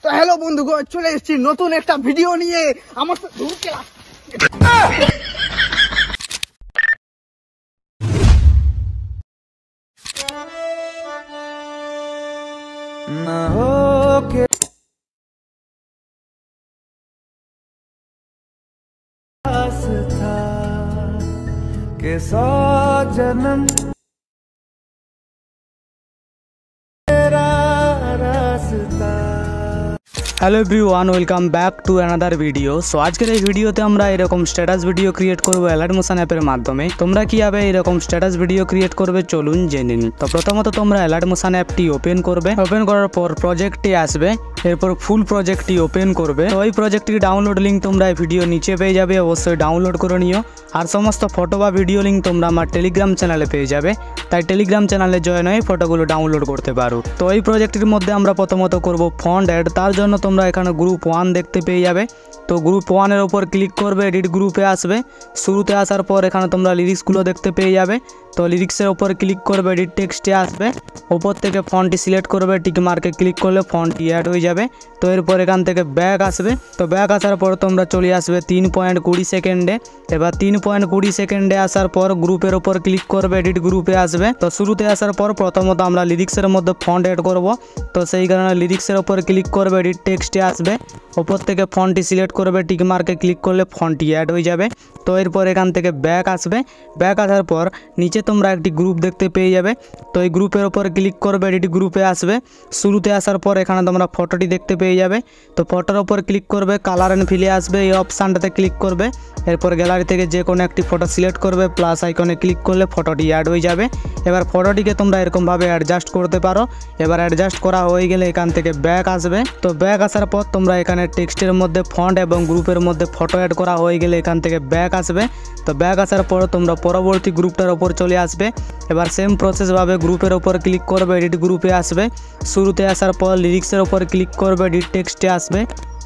তো হ্যালো বন্ধুগণ, চলে এসেছি নতুন একটা ভিডিও নিয়ে। আমার তো দূর ক্লাস ना हो के पास था के 100 जन्म तेरा रास्ता। Hello everyone, welcome back to another video. So আজকের এই ভিডিওতে আমরা এরকম স্ট্যাটাস ভিডিও ক্রিয়েট করবো অ্যালার্ট মোশন অ্যাপের মাধ্যমে। তোমরা কীভাবে এরকম স্ট্যাটাস ভিডিও ক্রিয়েট করবে চলুন জেনে নিন। তো প্রথমত তোমরা অ্যালার্ট মোশন অ্যাপটি ওপেন করবে। ওপেন করার পর প্রজেক্টটি আসবে, এরপর ফুল প্রজেক্টটি ওপেন করবে। তো ওই প্রজেক্টটির ডাউনলোড লিঙ্ক তোমরা এই ভিডিও নিচে পেয়ে যাবে, অবশ্যই ডাউনলোড করে নিও। আর সমস্ত ফটো বা ভিডিও লিঙ্ক তোমরা আমার টেলিগ্রাম চ্যানেলে পেয়ে যাবে, তাই টেলিগ্রাম চ্যানেলে জয়েন হয়ে ফটোগুলো ডাউনলোড করতে পারো। তো এই প্রজেক্টটির মধ্যে আমরা প্রথমত করব ফন্ট অ্যাড। তার জন্য তোমরা এখানে গ্রুপ 1 দেখতে পেয়ে যাবে। তো গ্রুপ 1-এর ওপর ক্লিক করবে, এডিট গ্রুপে আসবে। শুরুতে আসার পর এখানে তোমরা লিরিক্সগুলো দেখতে পেয়ে যাবে। তো লিরিক্সের ওপর ক্লিক করবে, এডিট টেক্সটে আসবে। ওপর থেকে ফন্টটি সিলেক্ট করবে, টিক মার্কে ক্লিক করলে ফন্টটি অ্যাড হয়ে যাবে। তো এরপর এখান থেকে ব্যাক আসবে। তো ব্যাক আসার পর তোমরা চলে আসবে 3.20 সেকেন্ডে। এবার 3.20 সেকেন্ডে আসার পর গ্রুপের ওপর ক্লিক করবে, এডিট গ্রুপে আসবে। তো শুরুতে আসার পর প্রথমত আমরা লিরিক্সের মধ্যে ফন্ট অ্যাড করব। তো সেই কারণে লিরিক্সের ওপর ক্লিক করবে, এডিট টেক্সটে আসবে। ওপর থেকে ফন্টটি সিলেক্ট করবে, টিক মার্কে ক্লিক করলে ফন্টটি অ্যাড হয়ে যাবে। তো এরপর এখান থেকে ব্যাক আসবে। ব্যাক আসার পর নিচে তোমরা একটি গ্রুপ দেখতে পেয়ে যাবে। তো এই গ্রুপের ওপর ক্লিক করবে, এডিট গ্রুপে আসবে। শুরুতে আসার পর এখানে তোমরা ফটোটি দেখতে পেয়ে যাবে। তো ফটোর ওপর ক্লিক করবে, কালার অ্যান্ড ফিলে আসবে, এই অপশানটাতে ক্লিক করবে। এরপর গ্যালারি থেকে যে কোনো একটি ফটো সিলেক্ট করবে, প্লাস আইকনে ক্লিক করলে ফটোটি অ্যাড হয়ে যাবে। এবার ফটোটিকে তোমরা এরকমভাবে অ্যাডজাস্ট করতে পারো। এবার অ্যাডজাস্ট করা হয়ে গেলে এখান থেকে ব্যাক আসবে। তো ব্যাক আসার পর তোমরা এখানে টেক্সটের মধ্যে ফন্ট এবং গ্রুপের মধ্যে ফটো অ্যাড করা হয়ে গেলে এখান থেকে ব্যাক আসবে। তো ব্যাক আসার পর তোমরা পরবর্তী গ্রুপটার ওপর চলে আসবে। এবার সেম প্রসেসভাবে গ্রুপের ওপর ক্লিক করবে, এডিট গ্রুপে আসবে। শুরুতে আসার পর লিরিক্সের ওপর ক্লিক করবে, এডিট টেক্সটে আসবে।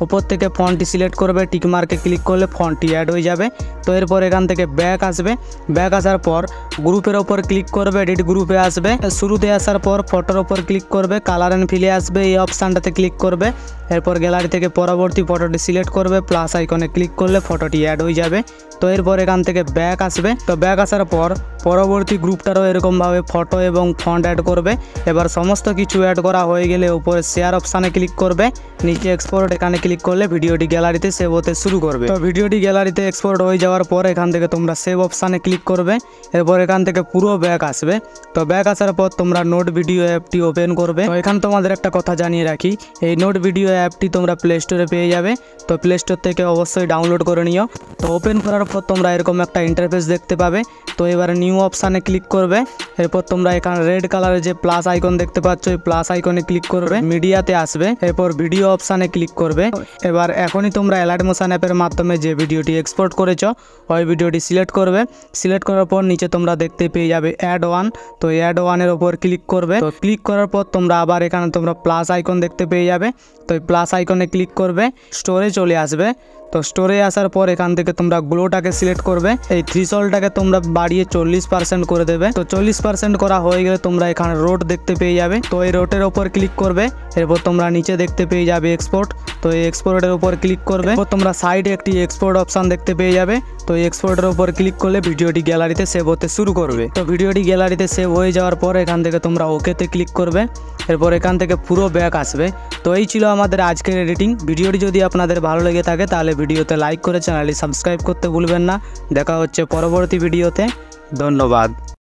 ওপর থেকে ফন্টটি সিলেক্ট করবে, টিক মার্কে ক্লিক করলে ফন্টটি অ্যাড হয়ে যাবে। তো এরপর এখান থেকে ব্যাক আসবে। ব্যাক আসার পর গ্রুপের ওপর ক্লিক করবে, এডিট গ্রুপে আসবে। শুরুতে আসার পর ফটোর ওপর ক্লিক করবে, কালার অ্যান্ড ফিলে আসবে, এই অপশানটাতে ক্লিক করবে। এরপর গ্যালারি থেকে পরবর্তী ফটোটি সিলেক্ট করবে, প্লাস আইকনে ক্লিক করলে ফটোটি অ্যাড হয়ে যাবে। তো এরপর এখান থেকে ব্যাক আসবে। তো ব্যাক আসার পর পরবর্তী গ্রুপটারও এরকমভাবে ফটো এবং ফন্ট অ্যাড করবে। এবার সমস্ত কিছু অ্যাড করা হয়ে গেলে উপরে শেয়ার অপশানে ক্লিক করবে, নিচে এক্সপোর্ট এখানে ক্লিক করলে ভিডিওটি গ্যালারিতে সেভ হতে শুরু করবে। তো ভিডিওটি গ্যালারিতে এক্সপোর্ট হয়ে যাওয়ার পর এখান থেকে তোমরা সেভ অপশানে ক্লিক করবে। এরপর এখান থেকে পুরো ব্যাক আসবে। তো ব্যাক আসার পর তোমরা নোট ভিডিও অ্যাপটি ওপেন করবে। তো এখানে তোমাদের একটা কথা জানিয়ে রাখি, এই নোট ভিডিও অ্যাপটি তোমরা প্লে স্টোরে পেয়ে যাবে। তো প্লে স্টোর থেকে অবশ্যই ডাউনলোড করে নিও। তো ওপেন করার পর তোমরা এরকম একটা ইন্টারফেস দেখতে পাবে। তো এবারে নিউ অপশানে ক্লিক করবে। এরপর তোমরা এখানে রেড কালারের যে প্লাস আইকন দেখতে পাচ্ছ, এই প্লাস আইকনে ক্লিক করবে, মিডিয়াতে আসবে। এরপর ভিডিও অপশানে ক্লিক করবে। এবার এখনই তোমরা অ্যালার্ট মোশন অ্যাপের মাধ্যমে যে ভিডিওটি এক্সপোর্ট করেছো ওই ভিডিওটি সিলেক্ট করবে। সিলেক্ট করার পর নিচে তোমরা দেখতে পেয়ে যাবে অ্যাড ওয়ান। তো অ্যাড ওয়ানের ওপর ক্লিক করবে। তো ক্লিক করার পর তোমরা আবার এখানে তোমরা প্লাস আইকন দেখতে পেয়ে যাবে। তো এই প্লাস আইকনে ক্লিক করবে, স্টোরে চলে আসবে। তো স্টোরে আসার পর এখান থেকে তোমরা গ্লোটাকে সিলেক্ট করবে, এই থ্রিশোল্ডটাকে তোমরা বাড়িয়ে 40% করে দেবে। তো 40% করা হয়ে গেলে তোমরা এখানে রোড দেখতে পেয়ে যাবে। তো এই রোডের ওপর ক্লিক করবে। এরপর তোমরা নিচে দেখতে পেয়ে যাবে এক্সপোর্ট। তো এই এক্সপোর্টের উপর ক্লিক করবে। এরপর তোমরা সাইডে একটি এক্সপোর্ট অপশান দেখতে পেয়ে যাবে। তো এই এক্সপোর্টের উপর ক্লিক করলে ভিডিওটি গ্যালারিতে সেভ হতে শুরু করবে। তো ভিডিওটি গ্যালারিতে সেভ হয়ে যাওয়ার পর এখান থেকে তোমরা ওকেতে ক্লিক করবে। এরপর এখান থেকে পুরো ব্যাক আসবে। তো এই ছিল আমাদের আজকের এডিটিং। ভিডিওটি যদি আপনাদের ভালো লেগে থাকে তাহলে ভিডিওতে লাইক করে চ্যানেলটি সাবস্ক্রাইব করতে ভুলবেন না। দেখা হচ্ছে পরবর্তী ভিডিওতে। ধন্যবাদ।